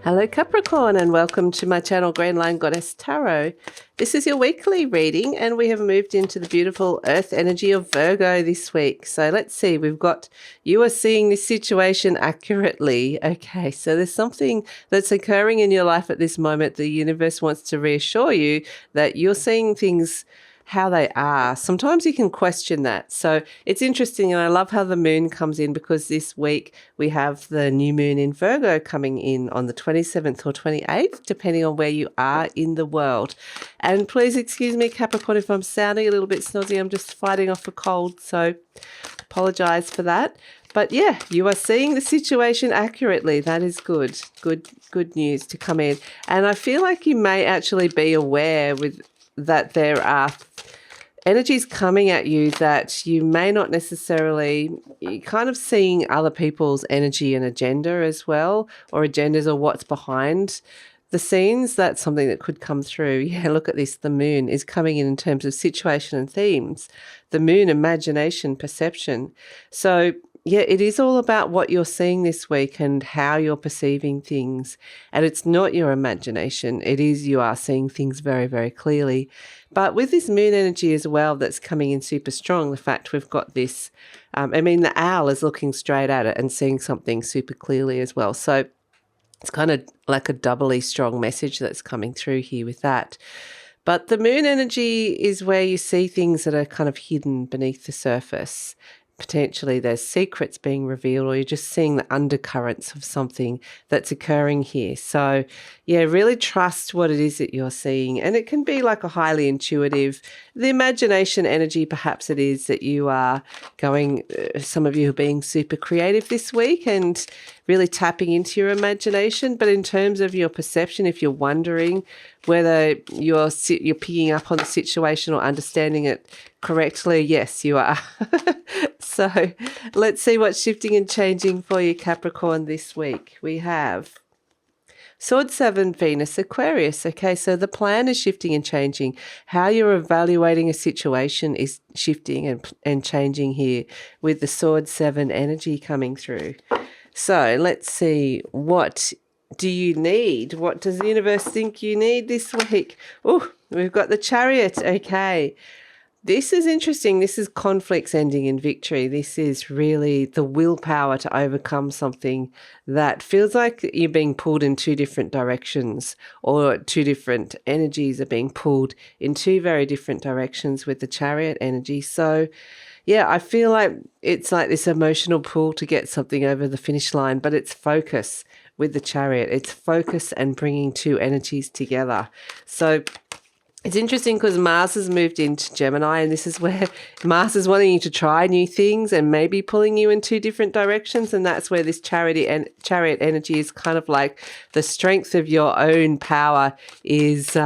Hello Capricorn, and welcome to my channel GreenLion Goddess Tarot. This is your weekly reading, and we have moved into the beautiful earth energy of Virgo this week. So let's see, we've got you are seeing this situation accurately. Okay, so there's something that's occurring in your life at this moment. The universe wants to reassure you that you're seeing things how they are. Sometimes you can question that. So it's interesting, and I love how the moon comes in, because this week we have the new moon in Virgo coming in on the 27th or 28th, depending on where you are in the world. And please excuse me, Capricorn, if I'm sounding a little bit snotty. I'm just fighting off a cold, so apologize for that. But yeah, you are seeing the situation accurately. That is good. Good news to come in. And I feel like you may actually be aware that there are energies coming at you that you may not necessarily, you're kind of seeing other people's energy and agenda as well, or agendas, or what's behind the scenes. That's something that could come through. Yeah, look at this. The moon is coming in terms of situation and themes. The moon, imagination, perception. So yeah, it is all about what you're seeing this week and how you're perceiving things. And it's not your imagination. It is, you are seeing things very, very clearly. But with this moon energy as well that's coming in super strong, the fact we've got this, the owl is looking straight at it and seeing something super clearly as well. So it's kind of like a doubly strong message that's coming through here with that. But the moon energy is where you see things that are kind of hidden beneath the surface. Potentially there's secrets being revealed, or you're just seeing the undercurrents of something that's occurring here. So yeah, really trust what it is that you're seeing. And it can be like a highly intuitive, the imagination energy, perhaps it is that you are going, some of you are being super creative this week and really tapping into your imagination. But in terms of your perception, if you're wondering whether you're picking up on the situation or understanding it correctly, yes, you are. So let's see what's shifting and changing for you, Capricorn, this week. We have Sword 7, Venus, Aquarius. Okay, so the plan is shifting and changing. How you're evaluating a situation is shifting and changing here with the Sword 7 energy coming through. So let's see, what do you need? What does the universe think you need this week? Oh, we've got the Chariot. Okay. This is interesting. This is conflicts ending in victory. This is really the willpower to overcome something that feels like you're being pulled in two different directions, or two different energies are being pulled in two very different directions with the Chariot energy. So yeah, I feel like it's like this emotional pull to get something over the finish line, but it's focus with the Chariot. It's focus and bringing two energies together. So it's interesting because Mars has moved into Gemini, and this is where Mars is wanting you to try new things and maybe pulling you in two different directions. And that's where this Chariot energy is kind of like the strength of your own power is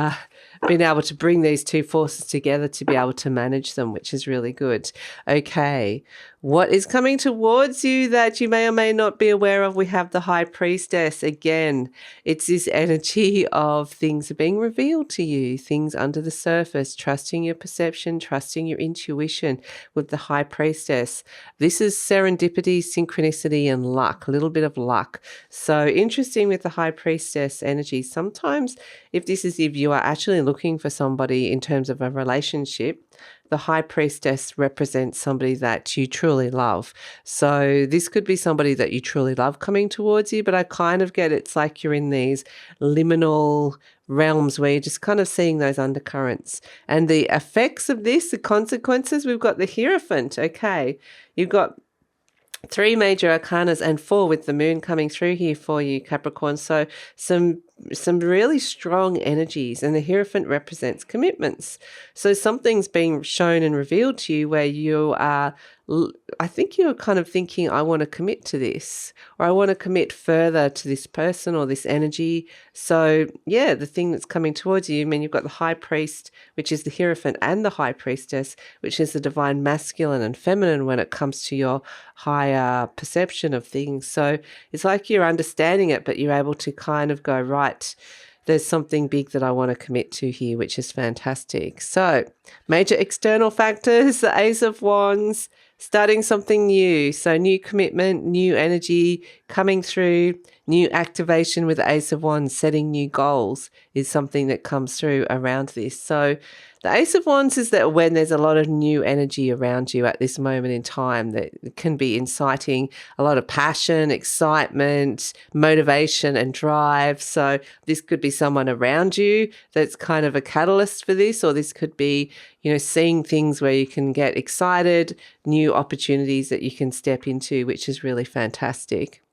being able to bring these two forces together to be able to manage them, which is really good. Okay, what is coming towards you that you may or may not be aware of? We have the High Priestess. Again, it's this energy of things are being revealed to you, things under the surface, trusting your perception, trusting your intuition with the High Priestess. This is serendipity, synchronicity, and luck, a little bit of luck. So interesting with the High Priestess energy. Sometimes if you are actually looking for somebody in terms of a relationship, the High Priestess represents somebody that you truly love. So this could be somebody that you truly love coming towards you, but I kind of get it's like you're in these liminal realms where you're just kind of seeing those undercurrents. And the effects of this, the consequences, we've got the Hierophant. Okay, you've got 3 major arcanas and 4 with the moon coming through here for you, Capricorn. So some really strong energies, and the Hierophant represents commitments. So something's being shown and revealed to you where you are, I think you're kind of thinking, I want to commit to this, or I want to commit further to this person or this energy. So yeah, the thing that's coming towards you, you've got the High Priest, which is the Hierophant, and the High Priestess, which is the divine masculine and feminine when it comes to your higher perception of things. So it's like you're understanding it, but you're able to kind of go, right, there's something big that I want to commit to here, which is fantastic. So major external factors, the Ace of Wands, starting something new. So new commitment, new energy coming through. new activation with the Ace of Wands, setting new goals is something that comes through around this. So the Ace of Wands is that when there's a lot of new energy around you at this moment in time, that can be inciting a lot of passion, excitement, motivation and drive. So this could be someone around you that's kind of a catalyst for this, or this could be, you know, seeing things where you can get excited, new opportunities that you can step into, which is really fantastic.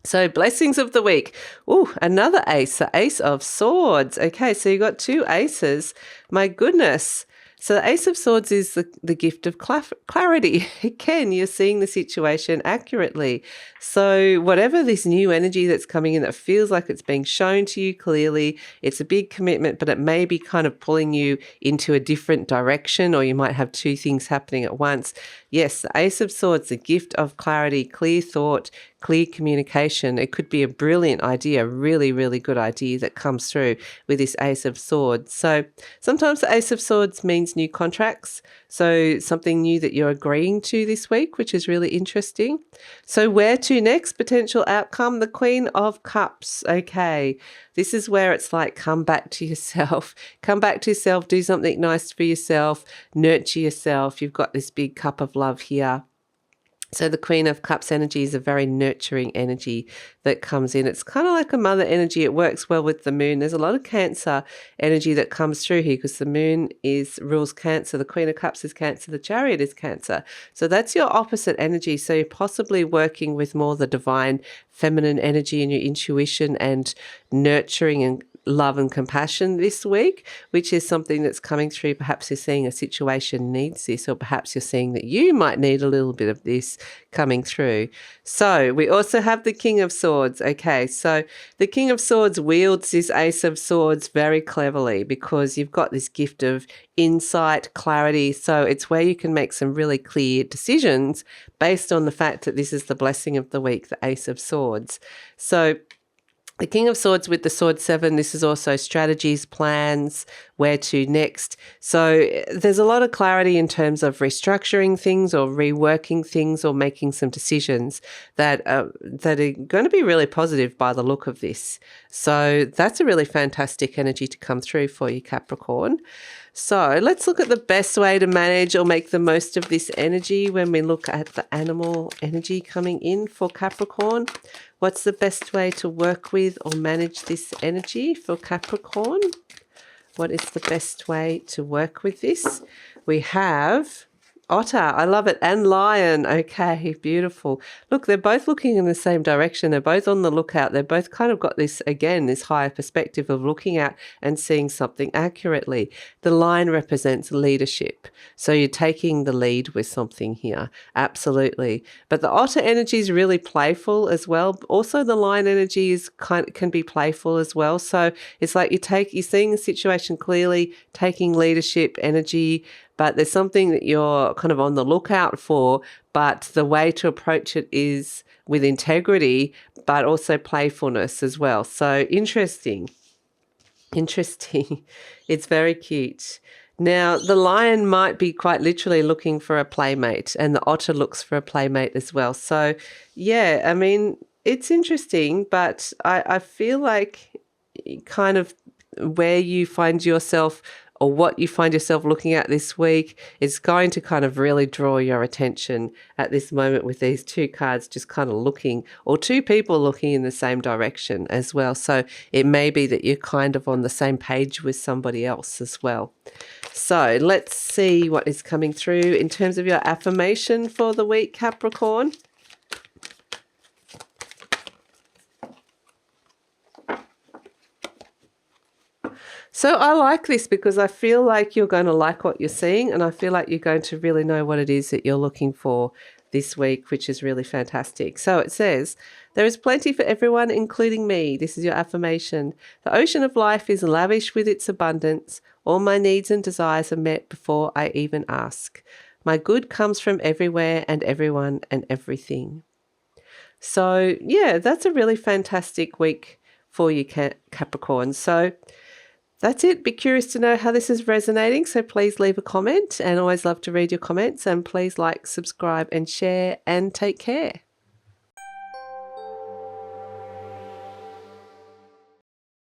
So blessings of the week. Oh, another ace, the Ace of Swords. Okay, so you got two aces. My goodness. So the Ace of Swords is the gift of clarity. Again, you're seeing the situation accurately. So whatever this new energy that's coming in that feels like it's being shown to you clearly, it's a big commitment, but it may be kind of pulling you into a different direction, or you might have two things happening at once. Yes, the Ace of Swords, the gift of clarity, clear thought, clear communication. It could be a brilliant idea, really, really good idea that comes through with this Ace of Swords. So sometimes the Ace of Swords means new contracts. So something new that you're agreeing to this week, which is really interesting. So where to next? Potential outcome, the Queen of Cups. Okay, this is where it's like, come back to yourself. Come back to yourself, do something nice for yourself, nurture yourself. You've got this big cup of love here. So the Queen of Cups energy is a very nurturing energy that comes in. It's kind of like a mother energy. It works well with the moon. There's a lot of Cancer energy that comes through here because the moon rules Cancer. The Queen of Cups is Cancer. The Chariot is Cancer. So that's your opposite energy. So you're possibly working with more the divine feminine energy and your intuition and nurturing and love and compassion this week, which is something that's coming through. Perhaps you're seeing a situation needs this, or perhaps you're seeing that you might need a little bit of this coming through. So we also have the King of Swords. Okay, so the King of Swords wields this Ace of Swords very cleverly because you've got this gift of insight, clarity. So it's where you can make some really clear decisions based on the fact that this is the blessing of the week, the Ace of Swords. So the King of Swords with the Sword 7, this is also strategies, plans, where to next. So there's a lot of clarity in terms of restructuring things or reworking things or making some decisions that are going to be really positive by the look of this. So that's a really fantastic energy to come through for you, Capricorn. So let's look at the best way to manage or make the most of this energy when we look at the animal energy coming in for Capricorn. What's the best way to work with or manage this energy for Capricorn? What is the best way to work with this? We have Otter, I love it, and Lion. Okay, beautiful. Look, they're both looking in the same direction. They're both on the lookout. They've both kind of got this, again, this higher perspective of looking at and seeing something accurately. The Lion represents leadership. So you're taking the lead with something here. Absolutely. But the Otter energy is really playful as well. Also, the Lion energy can be playful as well. So it's like you're seeing the situation clearly, taking leadership energy, but there's something that you're kind of on the lookout for, but the way to approach it is with integrity, but also playfulness as well. So interesting. It's very cute. Now, the Lion might be quite literally looking for a playmate, and the Otter looks for a playmate as well. So, yeah, I mean, it's interesting, but I feel like kind of where you find yourself or what you find yourself looking at this week is going to kind of really draw your attention at this moment with these two cards just kind of looking, or two people looking in the same direction as well. So it may be that you're kind of on the same page with somebody else as well. So let's see what is coming through in terms of your affirmation for the week, Capricorn. So I like this because I feel like you're going to like what you're seeing, and I feel like you're going to really know what it is that you're looking for this week, which is really fantastic. So it says, there is plenty for everyone, including me. This is your affirmation. The ocean of life is lavish with its abundance. All my needs and desires are met before I even ask. My good comes from everywhere and everyone and everything. So yeah, that's a really fantastic week for you, Capricorn. So that's it. Be curious to know how this is resonating. So please leave a comment, and always love to read your comments, and please like, subscribe and share, and take care.